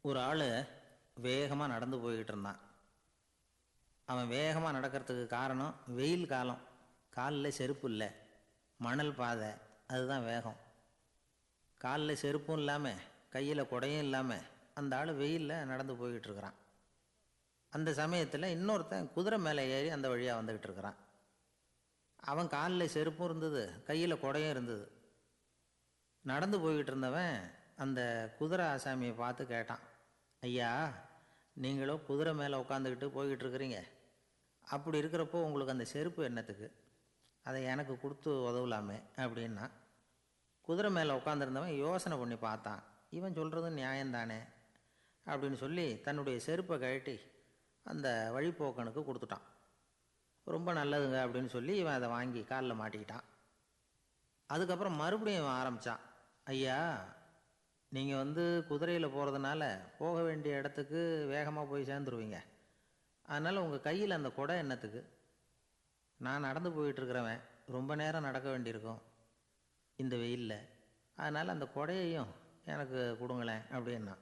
ஒரு ஆள் வேகமாக நடந்து போய்கிட்டு இருந்தான். அவன் வேகமாக நடக்கிறதுக்கு காரணம் வெயில் காலம். காலில் செருப்பு இல்லை, மணல் பாதை, அதுதான் வேகம். காலில் செருப்பும் இல்லாமல் கையில் குடையும் இல்லாமல் அந்த ஆள் வெயிலில் நடந்து போய்கிட்டு இருக்கிறான். அந்த சமயத்தில் இன்னொருத்தன் குதிரை மேலே ஏறி அந்த வழியாக வந்துக்கிட்டு இருக்கிறான். அவன் காலில் செருப்பும் இருந்தது, கையில் குடையும் இருந்தது. நடந்து போய்கிட்டு இருந்தவன் அந்த குதிரை ஆசாமியை பார்த்து கேட்டான், ஐயா, நீங்களும் குதிரை மேலே உட்காந்துக்கிட்டு போய்கிட்டு இருக்கிறீங்க, அப்படி இருக்கிறப்போ உங்களுக்கு அந்த செருப்பு என்னத்துக்கு? அதை எனக்கு கொடுத்து உதவலாமே அப்படின்னா. குதிரை மேலே உட்காந்துருந்தவன் யோசனை பண்ணி பார்த்தான். இவன் சொல்கிறது நியாயம்தானே அப்படின்னு சொல்லி தன்னுடைய செருப்பை கழட்டி அந்த வழிப்போக்கனுக்கு கொடுத்துட்டான். ரொம்ப நல்லதுங்க அப்படின்னு சொல்லி இவன் அதை வாங்கி காலில் மாட்டிக்கிட்டான். அதுக்கப்புறம் மறுபடியும் இவன் ஆரம்பித்தான், ஐயா, நீங்கள் குதிரையில் போகிறதுனால போக வேண்டிய இடத்துக்கு வேகமாக போய் சேர்ந்துருவீங்க. அதனால் உங்கள் கையில் அந்த குடை என்னத்துக்கு? நான் நடந்து போயிட்டுருக்கிறவன், ரொம்ப நேரம் நடக்க வேண்டியிருக்கும் இந்த வெயிலில், அதனால் அந்த குடையையும் எனக்கு கொடுங்களேன் அப்படின்னா.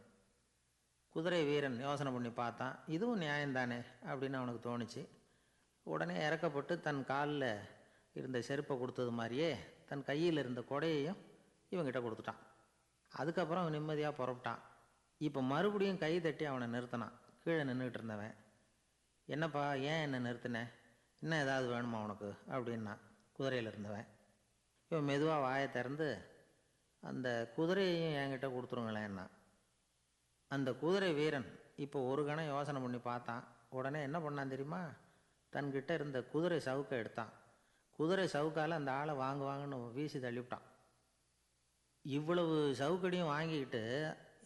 குதிரை வீரன் யோசனை பண்ணி பார்த்தான், இதுவும் நியாயம்தானே அப்படின்னு அவனுக்கு தோணுச்சு. உடனே இறக்கப்பட்டு தன் காலில் இருந்த செருப்பை கொடுத்தது மாதிரியே தன் கையில் இருந்த குடையையும் இவங்கிட்ட கொடுத்துட்டான். அதுக்கப்புறம் அவன் நிம்மதியாக புறப்பட்டான். இப்போ மறுபடியும் கை தட்டி அவனை நிறுத்தினான். கீழே நின்றுக்கிட்டு இருந்தவன், என்னப்பா, ஏன் என்ன நிறுத்தினேன்? இன்னும் ஏதாவது வேணுமா உனக்கு அப்படின்னா குதிரையில் இருந்தவன். இவன் மெதுவாக வாயை திறந்து, அந்த குதிரையையும் என்கிட்ட கொடுத்துருங்களேன்னா. அந்த குதிரை வீரன் இப்போ ஒரு கணம் யோசனை பண்ணி பார்த்தான். உடனே என்ன பண்ணான் தெரியுமா? தன்கிட்ட இருந்த குதிரை சவுக்கை எடுத்தான். குதிரை சவுக்கால் அந்த ஆளை வாங்குன்னு வீசி தள்ளிவிட்டான். இவ்வளவு சவுக்கடியும் வாங்கிக்கிட்டு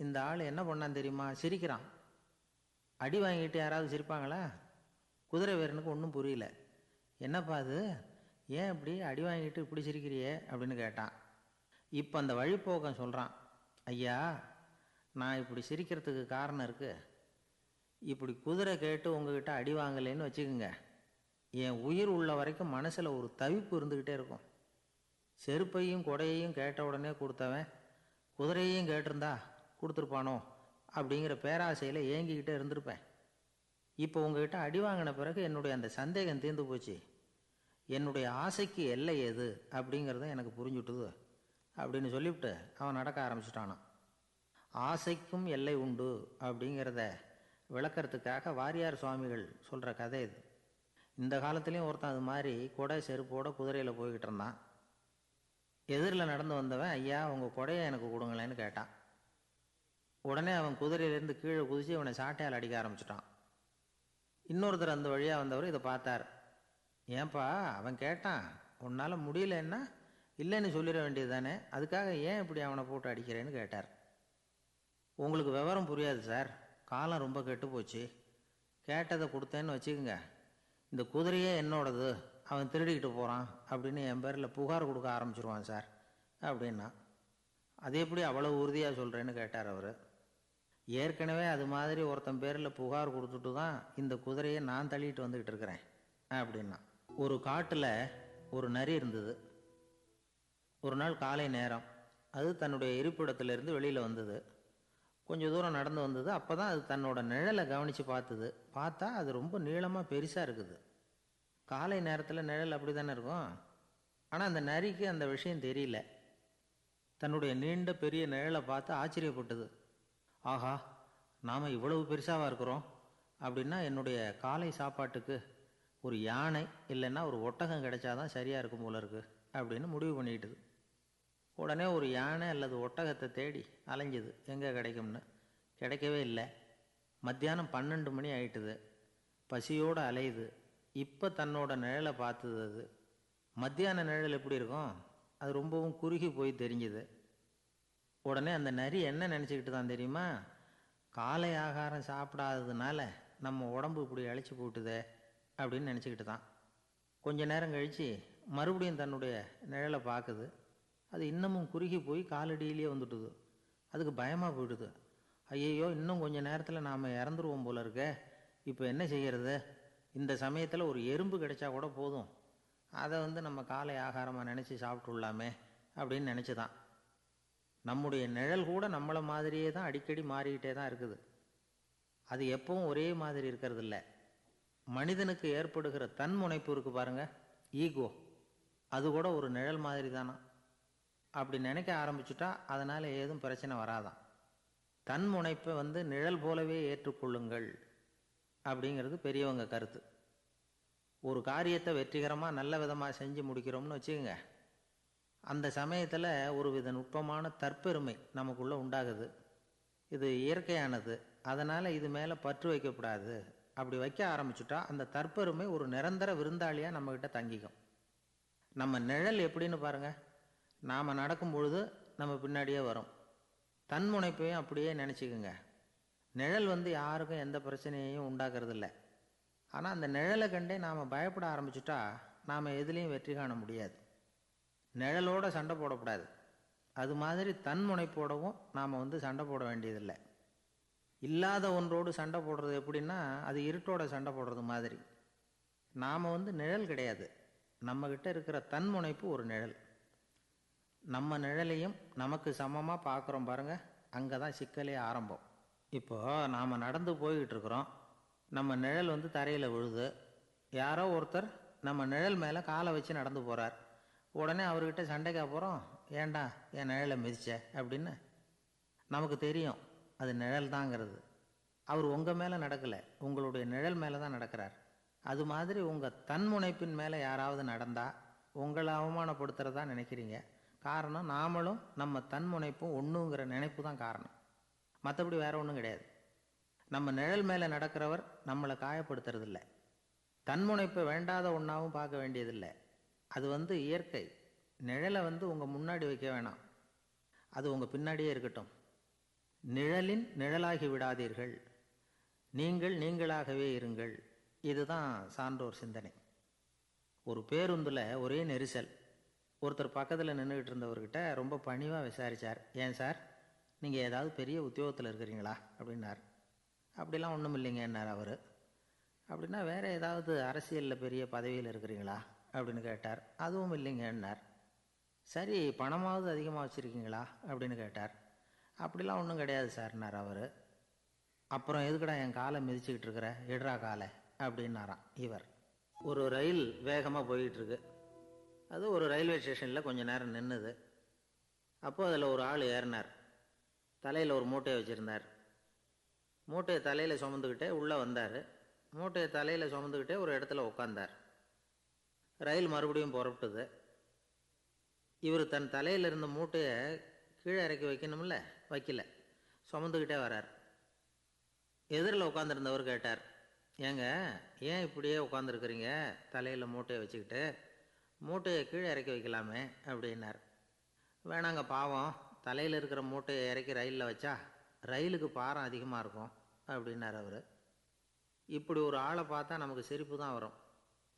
இந்த ஆள் என்ன பண்ணான் தெரியுமா? சிரிக்கிறான். அடி வாங்கிட்டு யாராவது சிரிப்பாங்களா? குதிரை வீரனுக்கு ஒன்றும் புரியல. என்னப்பா அது, ஏன் இப்படி அடி வாங்கிட்டு இப்படி சிரிக்கிறியே அப்படின்னு கேட்டான். இப்போ அந்த வழிப்போக்கன் சொல்கிறான், ஐயா, நான் இப்படி சிரிக்கிறதுக்கு காரணம் இருக்குது. இப்படி குதிரை கேட்டு உங்ககிட்ட அடி வாங்கலைன்னு வச்சுக்கோங்க, என் உயிர் உள்ள வரைக்கும் மனசில் ஒரு தவிப்பு இருந்துக்கிட்டே இருக்கும். செருப்பையும் கொடையையும் கேட்ட உடனே கொடுத்தவன் குதிரையையும் கேட்டிருந்தா கொடுத்துருப்பானோ அப்படிங்கிற பேராசையில் ஏங்கிக்கிட்டே இருந்திருப்பேன். இப்போ உங்ககிட்ட அடி வாங்கின பிறகு என்னுடைய அந்த சந்தேகம் தீர்ந்து போச்சு. என்னுடைய ஆசைக்கு எல்லை எது அப்படிங்கிறத எனக்கு புரிஞ்சுட்டுது அப்படின்னு சொல்லிவிட்டு அவன் நடக்க ஆரம்பிச்சிட்டானான். ஆசைக்கும் எல்லை உண்டு அப்படிங்கிறத விளக்கறதுக்காக வாரியார் சுவாமிகள் சொல்கிற கதை இது. இந்த காலத்துலேயும் ஒருத்தன் அது மாதிரி கொடை செருப்போட குதிரையில் போய்கிட்டு இருந்தான். எதிரில் நடந்து வந்தவன், ஐயா, உங்கள் கொடையை எனக்கு கொடுங்களேன்னு கேட்டான். உடனே அவன் குதிரையிலேருந்து கீழே குதித்து அவனை சாட்டையால் அடிக்க ஆரம்பிச்சிட்டான். இன்னொருத்தர் அந்த வழியாக வந்தவர் இதை பார்த்தார். ஏன்பா, அவன் கேட்டான், உன்னால் முடியலன்னா இல்லைன்னு சொல்லிட வேண்டியது தானே, அதுக்காக ஏன் இப்படி அவனை போட்டு அடிக்கிறேன்னு கேட்டார். உங்களுக்கு விவரம் புரியாது சார், காலம் ரொம்ப கெட்டு போச்சு. கேட்டதை கொடுத்தேன்னு வச்சுக்கோங்க, இந்த குதிரையே என்னோடது, அவன் திருடிக்கிட்டு போகிறான் அப்படின்னு என் பேரில் புகார் கொடுக்க ஆரம்பிச்சிருவான் சார் அப்படின்னா. அது எப்படி அவ்வளோ உறுதியாக சொல்கிறேன்னு கேட்டார் அவர். ஏற்கனவே அது மாதிரி ஒருத்தன் பேரில் புகார் கொடுத்துட்டு தான் இந்த குதிரையை நான் தள்ளிட்டு வந்துக்கிட்டு இருக்கிறேன் அப்படின்னா. ஒரு காட்டில் ஒரு நரி இருந்தது. ஒரு நாள் காலை நேரம் அது தன்னுடைய இருப்பிடத்திலிருந்து வெளியில் வந்தது. கொஞ்சம் தூரம் நடந்து வந்தது. அப்போ தான் அது தன்னோட நிழலை கவனித்து பார்த்தது. பார்த்தா அது ரொம்ப நீளமாக பெருசாக இருக்குது. காலை நேரத்தில் நிழல் அப்படி தானே இருக்கும். ஆனால் அந்த நரிக்கு அந்த விஷயம் தெரியல. தன்னுடைய நீண்ட பெரிய நிழலை பார்த்து ஆச்சரியப்பட்டது. ஆஹா, நாம் இவ்வளவு பெருசாக இருக்கிறோம் அப்படின்னா என்னுடைய காலை சாப்பாட்டுக்கு ஒரு யானை இல்லைன்னா ஒரு ஒட்டகம் கிடைச்சாதான் சரியாக இருக்கும் போல இருக்குது அப்படின்னு முடிவு பண்ணிக்கிட்டுது. உடனே ஒரு யானை அல்லது ஒட்டகத்தை தேடி அலைஞ்சுது, எங்கே கிடைக்கும்னு. கிடைக்கவே இல்லை. மத்தியானம் 12 மணி ஆயிட்டுது. பசியோடு அலையுது. இப்போ தன்னோட நிழலை பார்த்தது. அது மத்தியான நிழல் எப்படி இருக்கும்? அது ரொம்பவும் குறுகி போய் தெரிஞ்சுது. உடனே அந்த நரி என்ன நினச்சிக்கிட்டு தான் தெரியுமா? காலை ஆகாரம் சாப்பிடாததுனால நம்ம உடம்பு இப்படி அழைச்சி போட்டுதே அப்படின்னு நினச்சிக்கிட்டு தான். கொஞ்ச நேரம் கழித்து மறுபடியும் தன்னுடைய நிழலை பார்க்குது. அது இன்னமும் குறுகி போய் காலடியிலேயே வந்துட்டுது. அதுக்கு பயமாக போயிடுது. ஐயையோ, இன்னும் கொஞ்சம் நேரத்தில் நாம் இறந்துருவோம் போல இருக்க, இப்போ என்ன செய்கிறது? இந்த சமயத்தில் ஒரு எறும்பு கிடைச்சா கூட போதும், அதை நம்ம காலை ஆகாரமாக நினச்சி சாப்பிட்டுள்ளாமே அப்படின்னு நினச்சி தான். நம்முடைய நிழல் கூட நம்மளை மாதிரியே தான் அடிக்கடி மாறிக்கிட்டே தான் இருக்குது. அது எப்பவும் ஒரே மாதிரி இருக்கிறது இல்லை. மனிதனுக்கு ஏற்படுகிற தன்முனைப்பு இருக்கு பாருங்க, ஈகோ, அது கூட ஒரு நிழல் மாதிரி தானா. அப்படி நினைக்க ஆரம்பிச்சுட்டா அதனால் ஏதும் பிரச்சனை வராதான். தன்முனைப்பை நிழல் போலவே ஏற்றுக்கொள்ளுங்கள் அப்படிங்கிறது பெரியவங்க கருத்து. ஒரு காரியத்தை வெற்றிகரமாக நல்ல விதமாக செஞ்சு முடிக்கிறோம்னு வச்சுக்கோங்க, அந்த சமயத்தில் ஒரு வித நுட்பமான தற்பெருமை நமக்குள்ளே உண்டாகுது. இது இயற்கையானது, அதனால் இது மேலே பற்று வைக்கக்கூடாது. அப்படி வைக்க ஆரம்பிச்சுட்டா அந்த தற்பெருமை ஒரு நிரந்தர விருந்தாளியாக நம்மக்கிட்ட தங்கிக்கும். நம்ம நிழல் எப்படின்னு பாருங்கள், நாம் நடக்கும் பொழுது நம்ம பின்னாடியே வரும். தன்முனைப்பையும் அப்படியே நினச்சிக்கோங்க. நிழல் யாருக்கும் எந்த பிரச்சனையையும் உண்டாக்குறதில்ல. ஆனால் அந்த நிழலை கண்டே நாம் பயப்பட ஆரம்பிச்சுட்டா நாம் எதுலேயும் வெற்றி காண முடியாது. நிழலோட சண்டை போடக்கூடாது. அது மாதிரி தன்முனைப்போடவும் நாம் சண்டை போட வேண்டியதில்லை. இல்லாத ஒன்றோடு சண்டை போடுறது எப்படின்னா, அது இருட்டோட சண்டை போடுறது மாதிரி. நாம் நிழல் கிடையாது, நம்மக்கிட்ட இருக்கிற தன்முனைப்பு ஒரு நிழல். நம்ம நிழலையும் நமக்கு சமமாக பார்க்குறோம் பாருங்கள், அங்கே தான் சிக்கலே ஆரம்பம். இப்போது நாம் நடந்து போய்கிட்டு இருக்கிறோம், நம்ம நிழல் தரையில் விழுது. யாரோ ஒருத்தர் நம்ம நிழல் மேலே காலை வச்சு நடந்து போகிறார். உடனே அவர்கிட்ட சண்டைக்கா போகிறோம், ஏண்டா என் நிழலை மிதிச்ச அப்படின்னு. நமக்கு தெரியும் அது நிழல் தாங்கிறது. அவர் உங்கள் மேலே நடக்கலை, உங்களுடைய நிழல் மேலே தான் நடக்கிறார். அது மாதிரி உங்கள் தன்முனைப்பின் மேலே யாராவது நடந்தால் உங்களை அவமானப்படுத்துகிறதா நினைக்கிறீங்க. காரணம், நாமளும் நம்ம தன்முனைப்பும் ஒன்றுங்கிற நினைப்பு தான் காரணம். மற்றபடி வேற ஒன்றும் கிடையாது. நம்ம நிழல் மேலே நடக்கிறவர் நம்மளை காயப்படுத்துறதில்ல. தன்முனைப்பை வேண்டாத ஒன்றாவும் பார்க்க வேண்டியதில்லை. அது இயற்கை. நிழலை உங்கள் முன்னாடி வைக்க வேணாம், அது உங்கள் பின்னாடியே இருக்கட்டும். நிழலின் நிழலாகி விடாதீர்கள், நீங்கள் நீங்களாகவே இருங்கள். இதுதான் சான்றோர் சிந்தனை. ஒரு பேருந்தில் ஒரே நெரிசல். ஒருத்தர் பக்கத்தில் நின்றுக்கிட்டு இருந்தவர்கிட்ட ரொம்ப பணிவாக விசாரித்தார், ஏன் சார் நீங்கள் ஏதாவது பெரிய உத்தியோகத்தில் இருக்கிறீங்களா அப்படின்னார். அப்படிலாம் ஒன்றும் இல்லைங்கன்னார் அவர். அப்படின்னா வேறு ஏதாவது அரசியலில் பெரிய பதவியில் இருக்கிறீங்களா அப்படின்னு கேட்டார். அதுவும் இல்லைங்கன்னார். சரி, பணமாவது அதிகமாக வச்சுருக்கீங்களா அப்படின்னு கேட்டார். அப்படிலாம் ஒன்றும் கிடையாது சார்னார் அவர். அப்புறம் எதுக்கடா என் காலை மிதிச்சுக்கிட்டு இருக்கிற, எடுறா காலை அப்படின்னாராம் இவர். ஒரு ரயில் வேகமாக போயிட்டுருக்கு. அது ஒரு ரயில்வே ஸ்டேஷனில் கொஞ்சம் நேரம் நின்றுது. அப்போது அதில் ஒரு ஆள் ஏறினார். தலையில் ஒரு மூட்டையை வச்சுருந்தார். மூட்டையை தலையில் சுமந்துக்கிட்டே உள்ளே வந்தார். மூட்டையை தலையில் சுமந்துக்கிட்டே ஒரு இடத்துல உட்காந்தார். ரயில் மறுபடியும் புறப்பட்டுது. இவர் தன் தலையில் இருந்த மூட்டையை கீழே இறக்கி வைக்கணும்ல, வைக்கல, சுமந்துக்கிட்டே வரார். எதிரில் உட்காந்துருந்தவர் கேட்டார், ஏங்க ஏன் இப்படியே உட்காந்துருக்குறீங்க தலையில் மூட்டையை வச்சுக்கிட்டு, மூட்டையை கீழே இறக்கி வைக்கலாமே அப்படின்னார். வேணாங்க, பாவம், தலையில் இருக்கிற மூட்டையை இறக்கி ரயிலில் வச்சா ரயிலுக்கு பாரம் அதிகமாக இருக்கும் அப்படின்னார் அவர். இப்படி ஒரு ஆளை பார்த்தா நமக்கு சிரிப்பு தான் வரும்.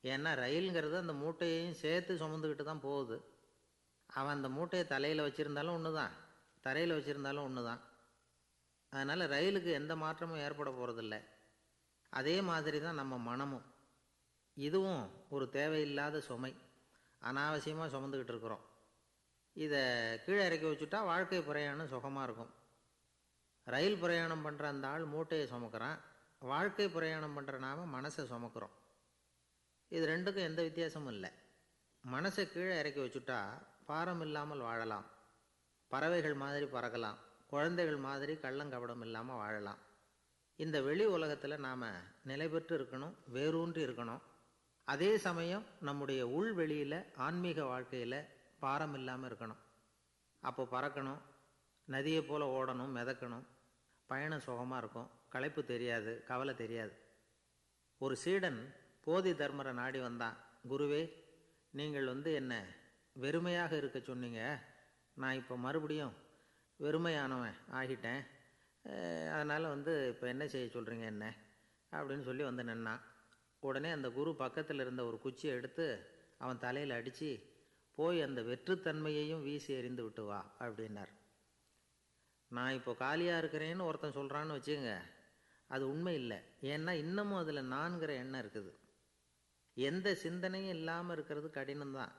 ஏன்னா ரயிலுங்கிறது அந்த மூட்டையையும் சேர்த்து சுமந்துக்கிட்டு தான் போகுது. அவன் அந்த மூட்டையை தலையில் வச்சுருந்தாலும் ஒன்று தான், தரையில் வச்சுருந்தாலும் ஒன்று தான். அதனால் ரயிலுக்கு எந்த மாற்றமும் ஏற்பட போகிறதில்ல. அதே மாதிரி தான் நம்ம மனமும். இதுவும் ஒரு தேவையில்லாத சுமை, அனாவசியமாக சுமந்துக்கிட்டு இருக்கிறோம். இதை கீழே இறக்கி வச்சுட்டா வாழ்க்கை பிரயாணம் சுகமாக இருக்கும். ரயில் பிரயாணம் பண்ணுற அந்த ஆள் மூட்டையை சுமக்கிறான், வாழ்க்கை பிரயாணம் பண்ணுற நாம மனசை சுமக்கிறோம். இது ரெண்டுக்கும் எந்த வித்தியாசமும் இல்லை. மனசை கீழே இறக்கி வச்சுட்டா பாரம் இல்லாமல் வாழலாம், பறவைகள் மாதிரி பறக்கலாம், குழந்தைகள் மாதிரி கள்ளங்கபடம் இல்லாமல் வாழலாம். இந்த வெளி உலகத்தில் நாம் நிலை பெற்று இருக்கணும், வேரூன்றி இருக்கணும். அதே சமயம் நம்முடைய உள்வெளியில் ஆன்மீக வாழ்க்கையில் பாரம் இல்லாமல் இருக்கணும். அப்போ பறக்கணும், நதியை போல் ஓடணும், மிதக்கணும். பயணம் சுகமாக இருக்கும், களைப்பு தெரியாது, கவலை தெரியாது. ஒரு சீடன் போதி தர்மரை நாடி வந்தான். குருவே, நீங்கள் என்ன வெறுமையாக இருக்க சொன்னீங்க, நான் இப்போ மறுபடியும் வெறுமையானவன் ஆகிட்டேன், அதனால் இப்போ என்ன செய்ய சொல்கிறீங்க என்ன அப்படின்னு சொல்லி நின்னான். உடனே அந்த குரு பக்கத்தில் இருந்த ஒரு குச்சியை எடுத்து அவன் தலையில் அடித்து, போய் அந்த வெற்றுத்தன்மையையும் வீசி எறிந்து விட்டு வா அப்படின்னார். நான் இப்போ காலியாக இருக்கிறேன்னு ஒருத்தன் சொல்கிறான்னு வச்சுக்கோங்க, அது உண்மை இல்லை. ஏன்னா இன்னமும் அதில் நான்கிற எண்ணம் இருக்குது. எந்த சிந்தனையும் இல்லாமல் இருக்கிறது கடினம்தான்.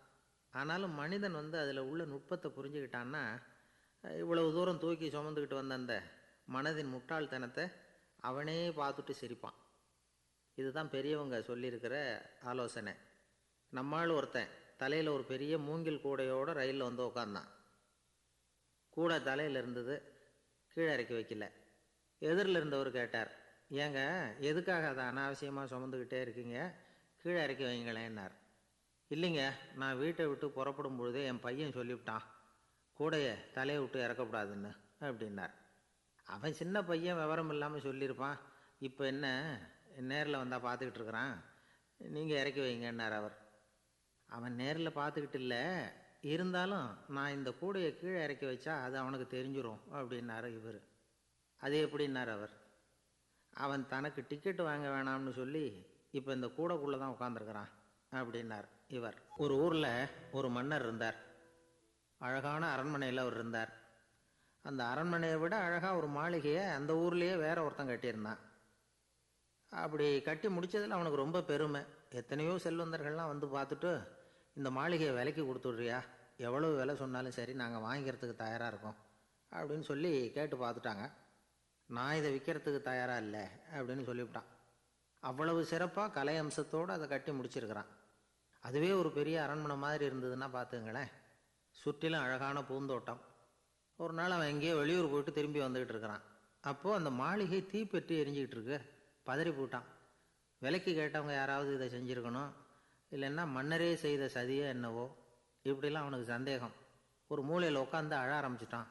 ஆனாலும் மனிதன் அதில் உள்ள நுட்பத்தை புரிஞ்சுக்கிட்டான்னா இவ்வளவு தூரம் தூக்கி சுமந்துக்கிட்டு வந்த அந்த மனதின் முட்டாள்தனத்தை அவனே பார்த்துட்டு சிரிப்பான். இதுதான் பெரியவங்க சொல்லியிருக்கிற ஆலோசனை. நம்மால் ஒருத்தன் தலையில் ஒரு பெரிய மூங்கில் கூடையோடு ரயிலில் வந்து உக்காந்தான். கூடை தலையில் இருந்தது, கீழே இறக்கி வைக்கல. எதிரில் இருந்தவர் கேட்டார், ஏங்க எதுக்காக அதை அனாவசியமாக சுமந்துக்கிட்டே இருக்கீங்க, கீழே இறக்கி வைங்களேன்னார். இல்லைங்க, நான் வீட்டை விட்டு புறப்படும் பொழுதே என் பையன் சொல்லிவிட்டான் கூடையை தலையை விட்டு இறக்கக்கூடாதுன்னு அப்படின்னார். அவன் சின்ன பையன், விவரம் இல்லாமல் சொல்லியிருப்பான். இப்போ என்ன நேரில் வந்தால் பார்த்துக்கிட்டு இருக்கிறான், நீங்கள் இறக்கி வைங்கன்னார் அவர். அவன் நேரில் பார்த்துக்கிட்டு இல்லை, இருந்தாலும் நான் இந்த கூடையை கீழே இறக்கி வச்சா அது அவனுக்கு தெரிஞ்சிடும் அப்படின்னாரு இவர். அது எப்படின்னார் அவர். அவன் தனக்கு டிக்கெட்டு வாங்க வேணாம்னு சொல்லி இப்போ இந்த கூடைக்குள்ளே தான் உட்காந்துருக்கிறான் அப்படின்னார் இவர். ஒரு ஊரில் ஒரு மன்னர் இருந்தார். அழகான அரண்மனையில் அவர் இருந்தார். அந்த அரண்மனையை விட அழகாக ஒரு மாளிகையை அந்த ஊர்லேயே வேற ஒருத்தன் கட்டியிருந்தான். அப்படி கட்டி முடித்ததில் அவனுக்கு ரொம்ப பெருமை. எத்தனையோ செல்வந்தர்கள்லாம் வந்து பார்த்துட்டு, இந்த மாளிகையை விலைக்கு கொடுத்துட்றியா, எவ்வளவு விலை சொன்னாலும் சரி நாங்கள் வாங்கிக்கிறதுக்கு தயாராக இருக்கோம் அப்படின்னு சொல்லி கேட்டு பார்த்துட்டாங்க. நான் இதை விற்கிறதுக்கு தயாராக இல்லை அப்படின்னு சொல்லிவிட்டான். அவ்வளவு சிறப்பாக கலை அம்சத்தோடு அதை கட்டி முடிச்சிருக்கிறான். அதுவே ஒரு பெரிய அரண்மனை மாதிரி இருந்ததுன்னா பார்த்துங்களேன். சுற்றிலும் அழகான பூந்தோட்டம். ஒரு நாள் அவன் எங்கேயோ வெளியூர் போயிட்டு திரும்பி வந்துக்கிட்டு இருக்கிறான். அப்போது அந்த மாளிகை தீப்பெட்டி எரிஞ்சிக்கிட்டு இருக்கு. பதறி போட்டான். விலைக்கு கேட்டவங்க யாராவது இதை செஞ்சுருக்கணும், இல்லைன்னா மன்னரே செய்த சதியோ என்னவோ, இப்படிலாம் அவனுக்கு சந்தேகம். ஒரு மூலையில் உட்காந்து அழ ஆரம்பிச்சிட்டான்.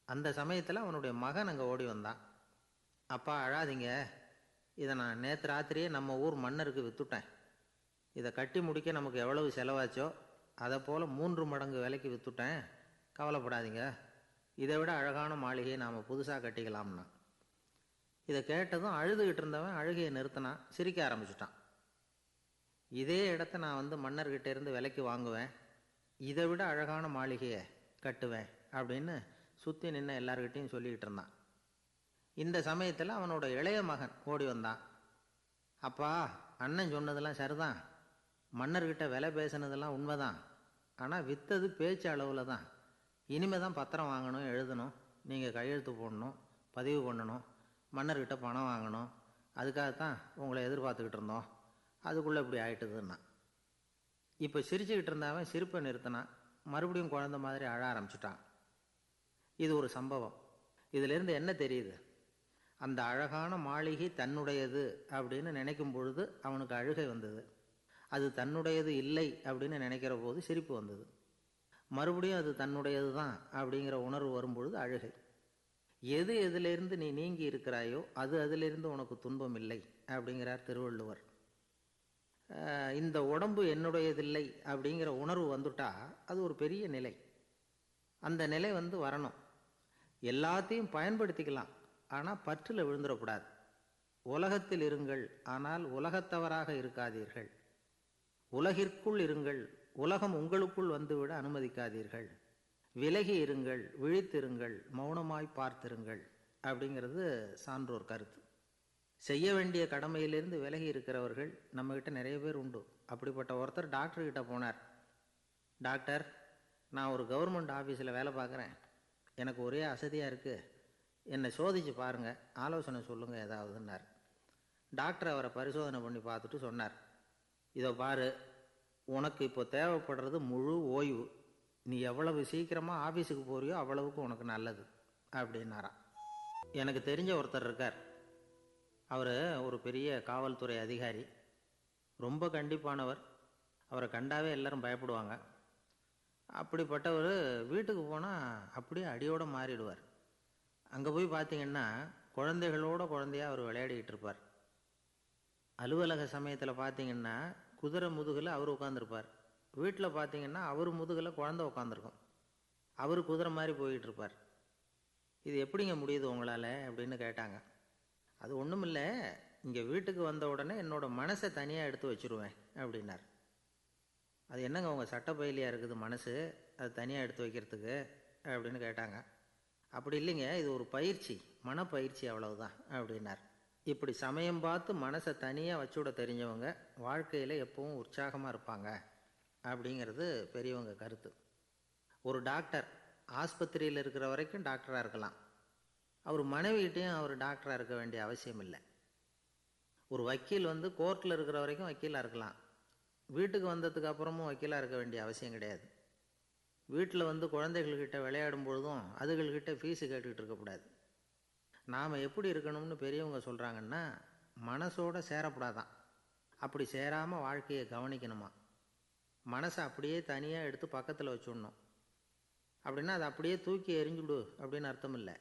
அந்த சமயத்தில் அவனுடைய மகன் அங்கே ஓடி வந்தான். அப்பா அழாதீங்க, இதை நான் நேற்று ராத்திரியே நம்ம ஊர் மன்னருக்கு விற்றுட்டேன். இதை கட்டி முடிக்க நமக்கு எவ்வளவு செலவாச்சோ அதை போல் 3 மடங்கு விலைக்கு விற்றுட்டேன், கவலைப்படாதீங்க. இதை விட அழகான மாளிகையை நாம் புதுசாக கட்டிக்கலாம்னா. இதை கேட்டதும் அழுதுகிட்டு இருந்தவன் அழுகையை நிறுத்தினான், சிரிக்க ஆரம்பிச்சிட்டான். இதே இடத்த நான் வந்து மன்னர்கிட்ட இருந்து விலைக்கு வாங்குவேன், இதை விட அழகான மாளிகையை கட்டுவேன் அப்படின்னு சுற்றி நின்று எல்லார்கிட்டையும் சொல்லிக்கிட்டு இருந்தான். இந்த சமயத்தில் அவனோட இளைய மகன் ஓடி வந்தான். அப்பா, அண்ணன் சொன்னதெல்லாம் சரிதான், மன்னர்கிட்ட விலை பேசினதெல்லாம் உண்மைதான், ஆனால் விற்றது பேச்சு அளவில் தான். இனிமே தான் பத்திரம் வாங்கணும், எழுதணும், நீங்கள் கையெழுத்து போடணும், பதிவு பண்ணணும், மன்னர்கிட்ட பணம் வாங்கணும். அதுக்காகத்தான் உங்களை எதிர்பார்த்துக்கிட்டு இருந்தோம், அதுக்குள்ளே இப்படி ஆயிட்டுதுன்னா. இப்போ சிரிச்சுக்கிட்டு இருந்தவன் சிரிப்பை நிறுத்தினான். மறுபடியும் குழந்தை மாதிரி அழ ஆரம்பிச்சிட்டான். இது ஒரு சம்பவம். இதிலிருந்து என்ன தெரியுது? அந்த அழகான மாளிகை தன்னுடையது அப்படின்னு நினைக்கும் பொழுது அவனுக்கு அழுகை வந்தது. அது தன்னுடையது இல்லை அப்படின்னு நினைக்கிற போது சிரிப்பு வந்தது. மறுபடியும் அது தன்னுடையது தான் அப்படிங்கிற உணர்வு வரும்பொழுது அழுகை. எது எதிலிருந்து நீ நீங்கி இருக்கிறாயோ அது அதிலிருந்து உனக்கு துன்பம் இல்லை அப்படிங்கிறார் திருவள்ளுவர். இந்த உடம்பு என்னுடையதில்லை அப்படிங்கிற உணர்வு வந்துட்டா அது ஒரு பெரிய நிலை. அந்த நிலை வந்து வரணும். எல்லாத்தையும் பயன்படுத்திக்கலாம், ஆனால் பற்றில் விழுந்துடக்கூடாது. உலகத்தில் இருங்கள், ஆனால் உலகத்தவராக இருக்காதீர்கள். உலகிற்குள் இருங்கள், உலகம் உங்களுக்குள் வந்துவிட அனுமதிக்காதீர்கள். விலகி இருங்கள், விழித்திருங்கள், மௌனமாய் பார்த்திருங்கள் அப்படிங்கிறது சான்றோர் கருத்து. செய்ய வேண்டிய கடமையிலிருந்து விலகி இருக்கிறவர்கள் நம்மக்கிட்ட நிறைய பேர் உண்டு. அப்படிப்பட்ட ஒருத்தர் டாக்டர்கிட்ட போனார். டாக்டர், நான் ஒரு கவர்மெண்ட் ஆஃபீஸில் வேலை பார்க்குறேன், எனக்கு ஒரே அசதியாக இருக்குது, என்னை சோதிச்சு பாருங்கள், ஆலோசனை சொல்லுங்கள் ஏதாவதுன்னார். டாக்டர் அவரை பரிசோதனை பண்ணி பார்த்துட்டு சொன்னார், இதோ பாரு, உனக்கு இப்போ தேவைப்படுறது முழு ஓய்வு. நீ எவ்வளவு சீக்கிரமாக ஆஃபீஸுக்கு போறியோ அவ்வளவுக்கு உனக்கு நல்லது அப்படின்னாராம். எனக்கு தெரிஞ்ச ஒருத்தர் இருக்கார். அவர் ஒரு பெரிய காவல்துறை அதிகாரி, ரொம்ப கண்டிப்பானவர். அவரை கண்டாவே எல்லாரும் பயப்படுவாங்க. அப்படிப்பட்டவர் வீட்டுக்கு போனால் அப்படியே அடியோடு மாறிடுவார். அங்கே போய் பார்த்தீங்கன்னா குழந்தைகளோட குழந்தையாக அவர் விளையாடிக்கிட்டு இருப்பார். அலுவலக சமயத்தில் பார்த்தீங்கன்னா குதிரை முதுகில் அவர் உட்காந்துருப்பார். வீட்டில் பார்த்தீங்கன்னா அவர் முதுகில் குழந்தை உட்காந்துருக்கும். அவர் குதிரை மாதிரி போயிட்டு இருப்பார். இது எப்படிங்க முடியுது உங்களால் அப்படின்னு கேட்டாங்க. அது ஒன்றும் இல்லை, இங்கே வீட்டுக்கு வந்த உடனே என்னோட மனசை தனியாக எடுத்து வச்சுருவேன் அப்படின்னார். அது என்னங்க உங்கள் சட்டப்பயிலியாக இருக்குது மனசு, அது தனியாக எடுத்து வைக்கிறதுக்கு அப்படின்னு கேட்டாங்க. அப்படி இல்லைங்க, இது ஒரு பயிற்சி, மனப்பயிற்சி, அவ்வளவுதான் அப்படின்னார். இப்படி சமயம் பார்த்து மனசை தனியாக வச்சுவிட தெரிஞ்சவங்க வாழ்க்கையில் எப்பவும் உற்சாகமாக இருப்பாங்க அப்படிங்கிறது பெரியவங்க கருத்து. ஒரு டாக்டர் ஆஸ்பத்திரியில் இருக்கிற வரைக்கும் டாக்டராக இருக்கலாம். அவர் மனைவிகிட்டையும் அவர் டாக்டராக இருக்க வேண்டிய அவசியம் இல்லை. ஒரு வக்கீல் கோர்ட்டில் இருக்கிற வரைக்கும் வக்கீலாக இருக்கலாம். வீட்டுக்கு வந்ததுக்கு அப்புறமும் வக்கீலாக இருக்க வேண்டிய அவசியம் கிடையாது. வீட்டில் குழந்தைகள்கிட்ட விளையாடும் பொழுதும் அதுகள்கிட்ட ஃபீஸு கேட்டுக்கிட்டு இருக்கக்கூடாது. நாம் எப்படி இருக்கணும்னு பெரியவங்க சொல்கிறாங்கன்னா, மனசோட சேரப்படாதான். அப்படி சேராமல் வாழ்க்கையை கவனிக்கணுமா. மனசை அப்படியே தனியாக எடுத்து பக்கத்தில் வச்சுடணும். அப்படின்னா அதை அப்படியே தூக்கி எறிஞ்சுடு அப்படின்னு அர்த்தம் இல்லை.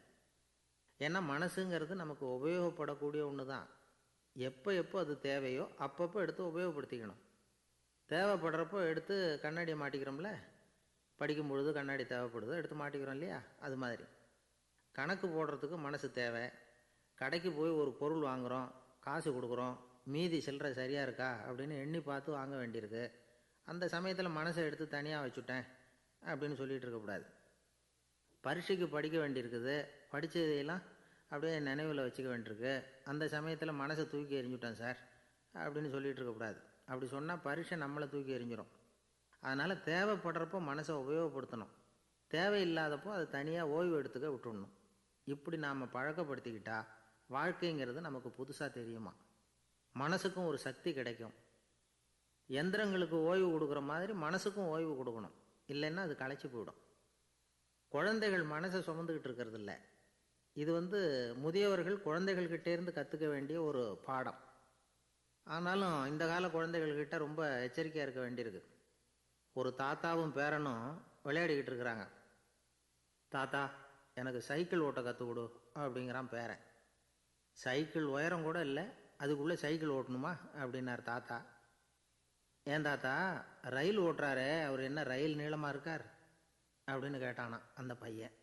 ஏன்னா மனசுங்கிறது நமக்கு உபயோகப்படக்கூடிய ஒன்று தான். எப்போ அது தேவையோ அப்பப்போ எடுத்து உபயோகப்படுத்திக்கணும். தேவைப்படுறப்போ எடுத்து கண்ணாடியை மாட்டிக்கிறோம்ல, படிக்கும் பொழுது கண்ணாடி தேவைப்படுதோ எடுத்து மாட்டிக்கிறோம் இல்லையா, அது மாதிரி கணக்கு போடுறதுக்கு மனசு தேவை. கடைக்கு போய் ஒரு பொருள் வாங்குகிறோம், காசு கொடுக்குறோம், மீதி சில்லறை சரியாக இருக்கா அப்படின்னு எண்ணி பார்த்து வாங்க வேண்டியிருக்கு. அந்த சமயத்தில் மனசை எடுத்து தனியாக வச்சுட்டேன் அப்படின்னு சொல்லிகிட்டு இருக்கக்கூடாது. பரீட்சைக்கு படிக்க வேண்டியிருக்குது, படித்ததையெல்லாம் அப்படியே நினைவில் வச்சுக்க வேண்டியிருக்கு. அந்த சமயத்தில் மனசை தூக்கி எறிஞ்சுட்டேன் சார் அப்படின்னு சொல்லிகிட்டு இருக்கக்கூடாது. அப்படி சொன்னால் பரீட்சை நம்மளை தூக்கி எறிஞ்சிடும். அதனால் தேவைப்படுறப்போ மனசை உபயோகப்படுத்தணும், தேவையில்லாதப்போ அதை தனியாக ஓய்வு எடுத்துக்க விட்டுடணும். இப்படி நாம் பழக்கப்படுத்திக்கிட்டா வாழ்க்கைங்கிறது நமக்கு புதுசாக தெரியுமா. மனசுக்கும் ஒரு சக்தி கிடைக்கும். எந்திரங்களுக்கு ஓய்வு கொடுக்குற மாதிரி மனசுக்கும் ஓய்வு கொடுக்கணும், இல்லைன்னா அது களைச்சி போயிடும். குழந்தைகள் மனசை சுமந்துக்கிட்டு இருக்கிறது இல்லை. இது முதியவர்கள் குழந்தைகள்கிட்டேருந்து கற்றுக்க வேண்டிய ஒரு பாடம். ஆனாலும் இந்த கால குழந்தைகள்கிட்ட ரொம்ப எச்சரிக்கையாக இருக்க வேண்டியிருக்கு. ஒரு தாத்தாவும் பேரனும் விளையாடிக்கிட்டு இருக்கிறாங்க. தாத்தா, எனக்கு சைக்கிள் ஓட்ட கற்றுக் கொடு அப்படிங்கிறான் பேரன். சைக்கிள் உயரம் கூட இல்லை, அதுக்குள்ளே சைக்கிள் ஓட்டணுமா அப்படின்னார் தாத்தா. ஏன் தாத்தா, ரயில் ஓட்டுறாரே அவர் என்ன ரயில் நீளமாக இருக்கார் அப்படின்னு கேட்டானா அந்த பையன்.